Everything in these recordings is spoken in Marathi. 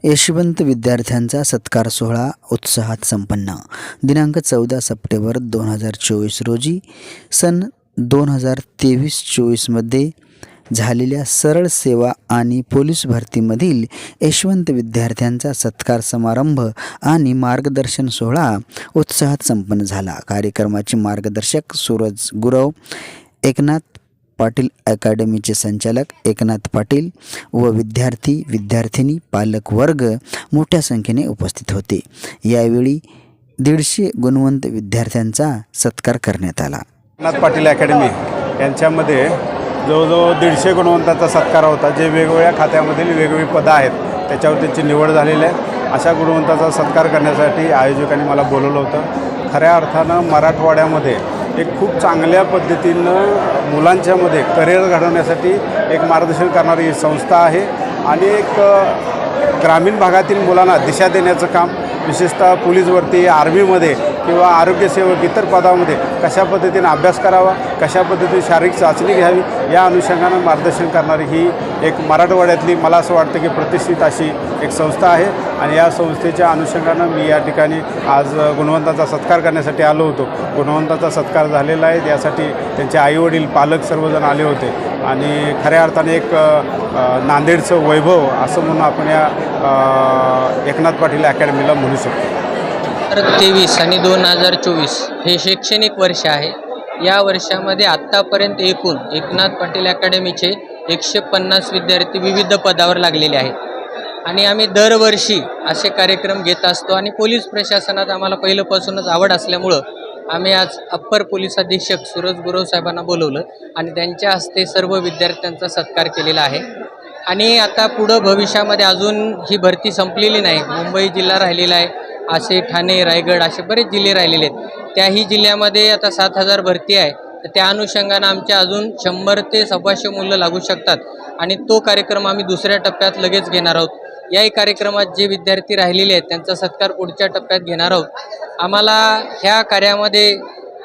यशवंत विद्यार्थ्यांचा सत्कार सोहळा उत्साहात संपन्न. दिनांक 14 सप्टेंबर 2024 रोजी सन 2023-24मध्ये झालेल्या सरळ सेवा आणि पोलीस भरतीमधील यशवंत विद्यार्थ्यांचा सत्कार समारंभ आणि मार्गदर्शन सोहळा उत्साहात संपन्न झाला. कार्यक्रमाचे मार्गदर्शक सूरज गुरव, एकनाथ पाटील अकॅडमीचे संचालक एकनाथ पाटील व विद्यार्थी विद्यार्थिनी पालक वर्ग मोठ्या संख्येने उपस्थित होते. यावेळी 150 गुणवंत विद्यार्थ्यांचा सत्कार करण्यात आला. एकनाथ पाटील अकॅडमी यांच्यामध्ये जवळजवळ 150 गुणवंतांचा सत्कार होता. जे वेगवेगळ्या खात्यामधील वेगवेगळी पदं आहेत त्याच्यावर त्यांची निवड झालेली आहे. अशा गुणवंतांचा सत्कार करण्यासाठी आयोजकांनी मला बोलवलं होतं. खऱ्या अर्थानं मराठवाड्यामध्ये एक खूप चांगल्या पद्धतीनं मुलांच्यामध्ये करिअर घडवण्यासाठी एक मार्गदर्शन करणारी ही संस्था आहे आणि एक ग्रामीण भागातील मुलांना दिशा देण्याचं काम विशेषतः पोलीस भरती, आर्मीमध्ये किंवा आरोग्यसेवक इतर पदामध्ये कशा पद्धतीने अभ्यास करावा, कशा पद्धतीने शारीरिक चाचणी घ्यावी या अनुषंगानं मार्गदर्शन करणारी ही एक मराठवाड्यातली मला असं वाटतं की प्रतिष्ठित अशी एक संस्था आहे. आणि या संस्थेच्या अनुषंगानं मी या ठिकाणी आज गुणवंतांचा सत्कार करण्यासाठी आलो होतो. गुणवंतांचा सत्कार झालेला आहे, यासाठी त्यांचे आईवडील पालक सर्वजण आले होते आणि खऱ्या अर्थाने एक नांदेडचं वैभव असं म्हणून आपण या एकनाथ पाटील अकॅडमीला म्हणू शकतो. 2023 आणि 2024 हे शैक्षणिक वर्ष आहे. या वर्षामध्ये आत्तापर्यंत एकूण एकनाथ पाटील अकॅडमीचे 150 विद्यार्थी विविध पदावर लागलेले आहेत आणि आम्ही दरवर्षी असे कार्यक्रम घेत असतो आणि पोलीस प्रशासनात आम्हाला पहिल्यापासूनच आवड असल्यामुळं आम्ही आज अप्पर पोलीस अधीक्षक सूरज गुरव साहेबांना बोलवलं आणि त्यांच्या हस्ते सर्व विद्यार्थ्यांचा सत्कार केलेला आहे. आणि आता पुढं भविष्यामध्ये अजून ही भरती संपलेली नाही. मुंबई जिल्हा राहिलेला आहे, असे ठाणे, रायगड असे बरेच जिल्हे राहिलेले आहेत. त्याही जिल्ह्यामध्ये आता 7000 भरती आहे. तर त्या अनुषंगानं आमच्या अजून 100 ते 125 मुलं लागू शकतात आणि तो कार्यक्रम आम्ही दुसऱ्या टप्प्यात लगेच घेणार आहोत. याही कार्यक्रमात जे विद्यार्थी राहिलेले आहेत त्यांचा सत्कार पुढच्या टप्प्यात घेणार आहोत. आम्हाला ह्या कार्यामध्ये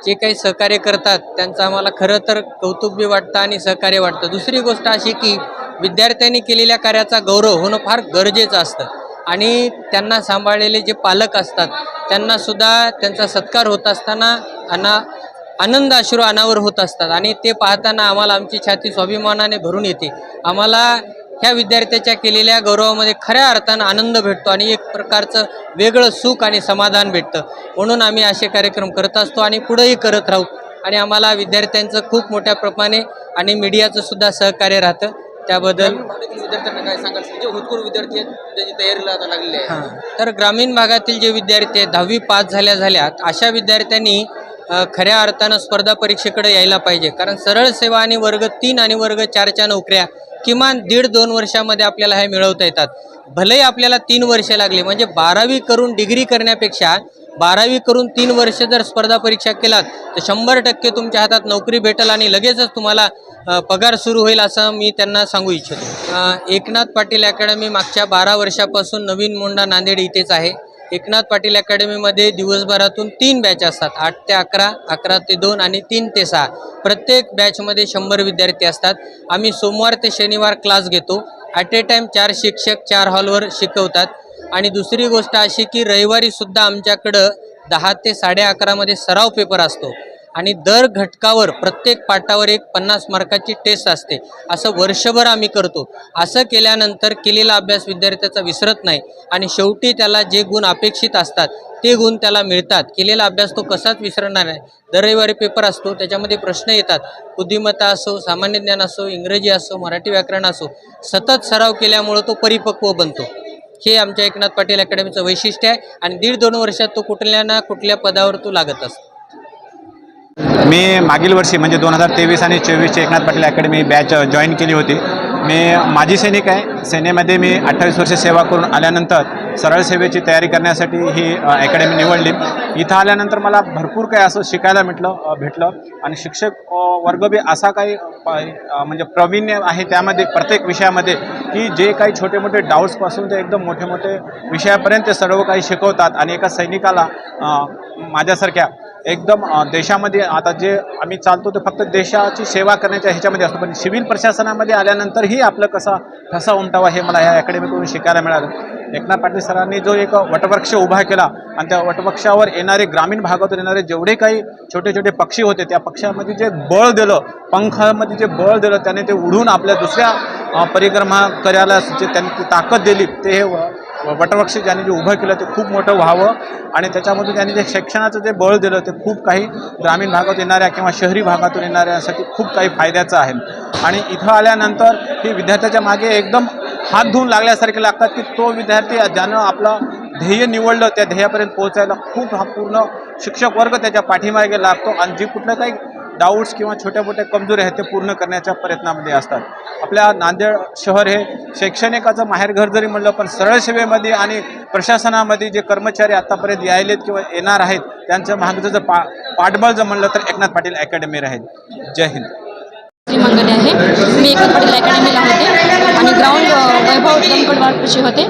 जे काही सहकार्य करतात त्यांचं आम्हाला खरं तर कौतुक बी वाटतं आणि सहकार्य वाटतं. दुसरी गोष्ट अशी की विद्यार्थ्यांनी केलेल्या कार्याचा गौरव होणं फार गरजेचं असतं आणि त्यांना सांभाळलेले जे पालक असतात त्यांनासुद्धा त्यांचा सत्कार होत असताना आनंद अश्रू अनावर होत असतात आणि ते पाहताना आम्हाला आमची छाती स्वाभिमानाने भरून येते. आम्हाला ह्या विद्यार्थ्याच्या केलेल्या गौरवामध्ये खऱ्या अर्थानं आनंद भेटतो आणि एक प्रकारचं वेगळं सुख आणि समाधान भेटतं. म्हणून आम्ही असे कार्यक्रम करत असतो आणि पुढेही करत राहू आणि आम्हाला विद्यार्थ्यांचं खूप मोठ्या प्रमाणे आणि मीडियाचं सुद्धा सहकार्य राहतं. त्याबद्दल विद्यार्थ्यांना काय सांगाल? जे होतकरू विद्यार्थी आहेत त्याची तयारीला आता लागलेली आहे. तर ग्रामीण भागातील जे विद्यार्थी आहेत 10वी पास झाल्या अशा विद्यार्थ्यांनी खऱ्या अर्थानं स्पर्धा परीक्षेकडे यायला पाहिजे. कारण सरळ सेवा आणि वर्ग 3 आणि वर्ग 4च्या नोकऱ्या किमान 1.5-2 वर्षामध्ये आपल्याला हे मिळवता येतात. भलेही आपल्याला 3 वर्ष लागले म्हणजे 12वी करून डिग्री करण्यापेक्षा 12वी करून 3 वर्ष जर स्पर्धा परीक्षा केलात तर 100% तुमच्या हातात नोकरी भेटेल आणि लगेचच तुम्हाला पगार सुरू होईल असं मी त्यांना सांगू इच्छितो. एकनाथ पाटील अकॅडमी मागच्या 12 वर्षापासून नवीन मोंढा नांदेड इथेच आहे. एकनाथ पाटील अकॅडमीमध्ये दिवसभरातून 3 बॅच असतात, 8 ते 11, 11 ते 2 आणि 3 ते 6. प्रत्येक बॅचमध्ये 100 विद्यार्थी असतात. आम्ही सोमवार ते शनिवार क्लास घेतो. ॲट ए टाईम 4 शिक्षक 4 हॉलवर शिकवतात. आणि दुसरी गोष्ट अशी की रविवारीसुद्धा आमच्याकडं 10 ते 11:30 सराव पेपर असतो आणि दर घटकावर प्रत्येक पाठावर एक 50 मार्काची टेस्ट असते. असं वर्षभर आम्ही करतो. असं केल्यानंतर केलेला अभ्यास विद्यार्थ्याचा विसरत नाही आणि शेवटी त्याला जे गुण अपेक्षित असतात ते गुण त्याला मिळतात. केलेला अभ्यास तो कसाच विसरणार नाही. दर रविवारी पेपर असतो, त्याच्यामध्ये प्रश्न येतात. बुद्धिमत्ता असो, सामान्य ज्ञान असो, इंग्रजी असो, मराठी व्याकरण असो, सतत सराव केल्यामुळं तो परिपक्व बनतो. हे आमच्या एकनाथ पाटील अकॅडमीचं वैशिष्ट्य आहे आणि 1.5-2 वर्षात तो कुठल्या ना कुठल्या पदावर तो लागत असतो. मी मागील वर्षी म्हणजे 2023 आणि 2024ची Eknath Patil academy batch join केली होती. मी माजी सैनिक आहे. सेनेमध्ये मी 28 वर्ष सेवा करून आल्यानंतर सरळ सेवेची तयारी करण्यासाठी ही अकॅडमी निवडली. इथं आल्यानंतर मला भरपूर काही असं शिकायला भेटलं आणि शिक्षक वर्ग बी असा काही म्हणजे प्रावीण्य आहे त्यामध्ये प्रत्येक विषयामध्ये की जे काही छोटे मोठे डाऊट्सपासून ते एकदम मोठे मोठे विषयापर्यंत सर्व काही शिकवतात. आणि एका सैनिकाला माझ्यासारख्या एकदम देशामध्ये आता जे आम्ही चालतो ते फक्त देशाची सेवा करण्याच्या ह्याच्यामध्ये असतो, पण सिव्हिल प्रशासनामध्ये आल्यानंतरही आपलं कसा ठसा उमटावा हे मला ह्या अकॅडमीकडून शिकायला मिळालं. एकनाथ पाटील सरांनी जो एक वटवृक्ष उभा केला आणि त्या वटवृक्षावर येणारे ग्रामीण भागातून येणारे जेवढे काही छोटे छोटे पक्षी होते त्या पक्ष्यामध्ये जे बळ दिलं, पंखामध्ये जे बळ दिलं, त्याने ते उडून आपल्या दुसऱ्या परिक्रमा करायला जे त्यांनी ती ताकद दिली, ते हे वटवृक्ष ज्यांनी जे उभं केलं ते खूप मोठं व्हावं आणि त्याच्यामधून त्यांनी जे शिक्षणाचं जे बळ दिलं ते खूप काही ग्रामीण भागात येणाऱ्या किंवा शहरी भागातून येणाऱ्यांसाठी खूप काही फायद्याचं आहे. आणि इथं आल्यानंतर ही विद्यार्थ्याच्या मागे एकदम हात धुवून लागल्यासारखे लागतात की तो विद्यार्थी ज्यानं आपलं ध्येय निवडलं त्या ध्येयापर्यंत पोहोचायला खूप हा पूर्ण शिक्षक वर्ग त्याच्या पाठीमागे लागतो आणि जे कुठलं काही डाऊट्स किंवा छोट्या मोठ्या कमजोरी आहेत ते पूर्ण करण्याच्या प्रयत्नामध्ये असतात. आपल्या नांदेड शहर हे शैक्षणिकाचं माहेरघर जरी म्हणलं पण सरळ सेवेमध्ये आणि प्रशासनामध्ये जे कर्मचारी आत्तापर्यंत यायलेत किंवा येणार आहेत त्यांच्या मागचं जर पाठबळ जर म्हणलं तर एकनाथ पाटील अकॅडमी राहील. जय हिंद. मंगले आहे. मी एकनाथ पाटील अकॅडमीला होते आणि ग्राउंड वैभव गणपतवाडपाशी होते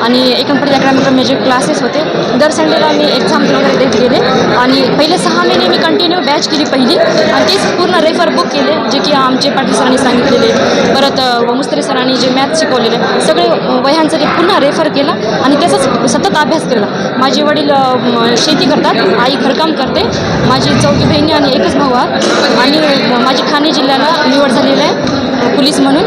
आणि एकनाथ पाटील अकॅडमीकडे माझे क्लासेस होते. दर संडेला मी एक्झाम वगैरे देत गेले आणि पहिले 6 महिने मी कंटिन्यू बॅच केली पहिली आणि तेच पूर्ण रेफर बुक केले जे की आमचे पाटील सरांनी सांगितलेले, परत मुस्त्री सरांनी जे मॅथ शिकवलेले सगळे वह्यांचं ते पुन्हा रेफर केला आणि त्याचाच सतत अभ्यास केला. माझे वडील शेती करतात, आई घरकाम करते, माझी 4 बहिणी आणि एकच भाऊ आहे आणि माझी ठाणे जिल्ह्याला निवड झालेली आहे पोलीस म्हणून.